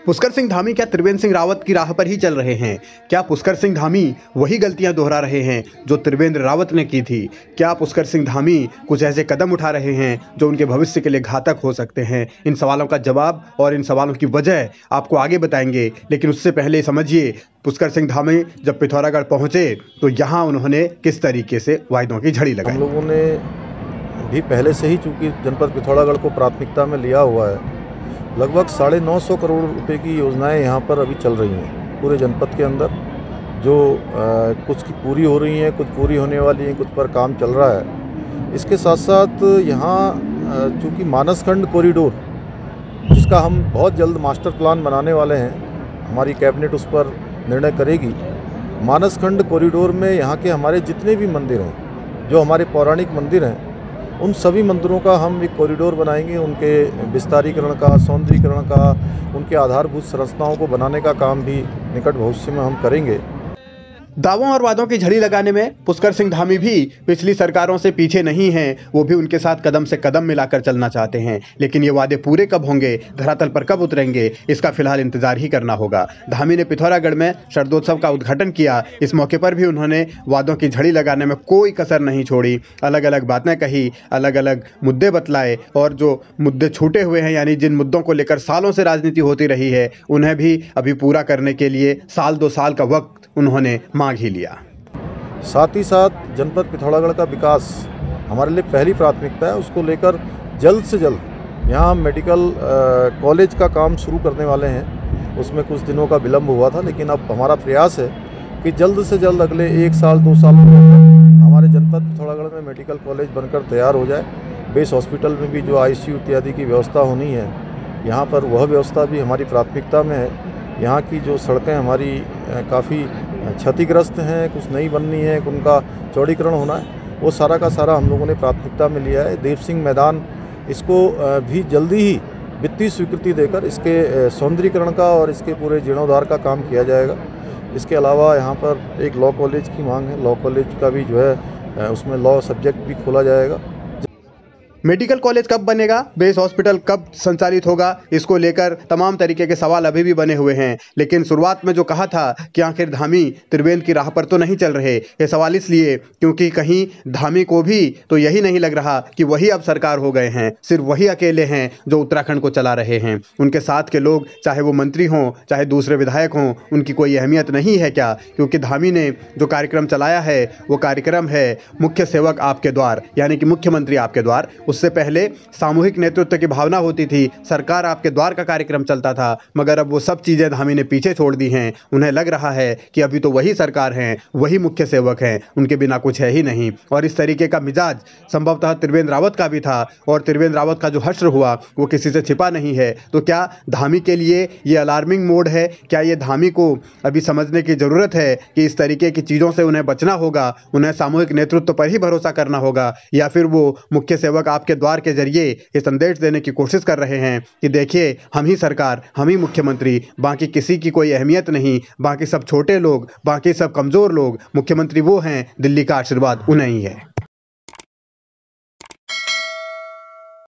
पुष्कर सिंह धामी क्या त्रिवेंद्र सिंह रावत की राह पर ही चल रहे हैं? क्या पुष्कर सिंह धामी वही गलतियां दोहरा रहे हैं जो त्रिवेंद्र रावत ने की थी? क्या पुष्कर सिंह धामी कुछ ऐसे कदम उठा रहे हैं जो उनके भविष्य के लिए घातक हो सकते हैं? इन सवालों का जवाब और इन सवालों की वजह आपको आगे बताएंगे, लेकिन उससे पहले समझिए पुष्कर सिंह धामी जब पिथौरागढ़ पहुंचे तो यहाँ उन्होंने किस तरीके से वायदों की झड़ी लगाई। हम लोगों ने भी पहले से ही चूँकि जनपद पिथौरागढ़ को प्राथमिकता में लिया हुआ है, लगभग 950 करोड़ रुपए की योजनाएं यहाँ पर अभी चल रही हैं पूरे जनपद के अंदर, जो कुछ की पूरी हो रही हैं, कुछ पूरी होने वाली हैं, कुछ पर काम चल रहा है। इसके साथ साथ यहाँ चूँकि मानसखंड कॉरिडोर, जिसका हम बहुत जल्द मास्टर प्लान बनाने वाले हैं, हमारी कैबिनेट उस पर निर्णय करेगी। मानसखंड कॉरिडोर में यहाँ के हमारे जितने भी मंदिर हैं, जो हमारे पौराणिक मंदिर हैं, उन सभी मंदिरों का हम एक कॉरिडोर बनाएंगे। उनके विस्तारीकरण का, सौंदर्यीकरण का, उनके आधारभूत संरचनाओं को बनाने का काम भी निकट भविष्य में हम करेंगे। दावों और वादों की झड़ी लगाने में पुष्कर सिंह धामी भी पिछली सरकारों से पीछे नहीं हैं। वो भी उनके साथ कदम से कदम मिलाकर चलना चाहते हैं, लेकिन ये वादे पूरे कब होंगे, धरातल पर कब उतरेंगे, इसका फिलहाल इंतजार ही करना होगा। धामी ने पिथौरागढ़ में शरदोत्सव का उद्घाटन किया। इस मौके पर भी उन्होंने वादों की झड़ी लगाने में कोई कसर नहीं छोड़ी। अलग अलग बातें कही, अलग अलग मुद्दे बतलाए, और जो मुद्दे छूटे हुए हैं, यानी जिन मुद्दों को लेकर सालों से राजनीति होती रही है, उन्हें भी अभी पूरा करने के लिए 1-2 साल का वक्त उन्होंने मांग ही लिया। साथ ही साथ जनपद पिथौरागढ़ का विकास हमारे लिए पहली प्राथमिकता है। उसको लेकर जल्द से जल्द यहाँ मेडिकल कॉलेज का काम शुरू करने वाले हैं। उसमें कुछ दिनों का विलम्ब हुआ था, लेकिन अब हमारा प्रयास है कि जल्द से जल्द अगले 1 साल 2 सालों में हमारे जनपद पिथौरागढ़ में मेडिकल कॉलेज बनकर तैयार हो जाए। बेस हॉस्पिटल में भी जो ICU इत्यादि की व्यवस्था होनी है, यहाँ पर वह व्यवस्था भी हमारी प्राथमिकता में है। यहाँ की जो सड़कें हमारी काफ़ी क्षतिग्रस्त हैं, कुछ नई बननी है, उनका चौड़ीकरण होना है, वो सारा का सारा हम लोगों ने प्राथमिकता में लिया है। देव सिंह मैदान, इसको भी जल्दी ही वित्तीय स्वीकृति देकर इसके सौंदर्यीकरण का और इसके पूरे जीर्णोद्धार का काम किया जाएगा। इसके अलावा यहाँ पर एक लॉ कॉलेज की मांग है। लॉ कॉलेज का भी जो है उसमें लॉ सब्जेक्ट भी खोला जाएगा। मेडिकल कॉलेज कब बनेगा, बेस हॉस्पिटल कब संचालित होगा, इसको लेकर तमाम तरीके के सवाल अभी भी बने हुए हैं। लेकिन शुरुआत में जो कहा था कि आखिर धामी त्रिवेंद्र की राह पर तो नहीं चल रहे, ये सवाल इसलिए क्योंकि कहीं धामी को भी तो यही नहीं लग रहा कि वही अब सरकार हो गए हैं, सिर्फ वही अकेले हैं जो उत्तराखंड को चला रहे हैं। उनके साथ के लोग, चाहे वो मंत्री हों, चाहे दूसरे विधायक हों, उनकी कोई अहमियत नहीं है क्या? क्योंकि धामी ने जो कार्यक्रम चलाया है वो कार्यक्रम है मुख्य सेवक आपके द्वार, यानी कि मुख्यमंत्री आपके द्वार। उससे पहले सामूहिक नेतृत्व की भावना होती थी, सरकार आपके द्वार का कार्यक्रम चलता था, मगर अब वो सब चीजें धामी ने पीछे छोड़ दी हैं। उन्हें लग रहा है कि अभी तो वही सरकार है, वही मुख्य सेवक हैं, उनके बिना कुछ है ही नहीं। और इस तरीके का मिजाज संभवतः त्रिवेंद्र रावत का भी था, और त्रिवेंद्र रावत का जो हश्र हुआ वो किसी से छिपा नहीं है। तो क्या धामी के लिए ये अलार्मिंग मोड है? क्या ये धामी को अभी समझने की जरूरत है कि इस तरीके की चीजों से उन्हें बचना होगा, उन्हें सामूहिक नेतृत्व पर ही भरोसा करना होगा? या फिर वो मुख्य सेवक आपके द्वार के जरिए ये संदेश देने की कोशिश कर रहे हैं कि देखिए, हम ही सरकार, हम ही मुख्यमंत्री, बाकी किसी की कोई अहमियत नहीं, बाकी सब छोटे लोग, बाकी सब कमजोर लोग, मुख्यमंत्री वो हैं, दिल्ली का आशीर्वाद उन्हें ही है।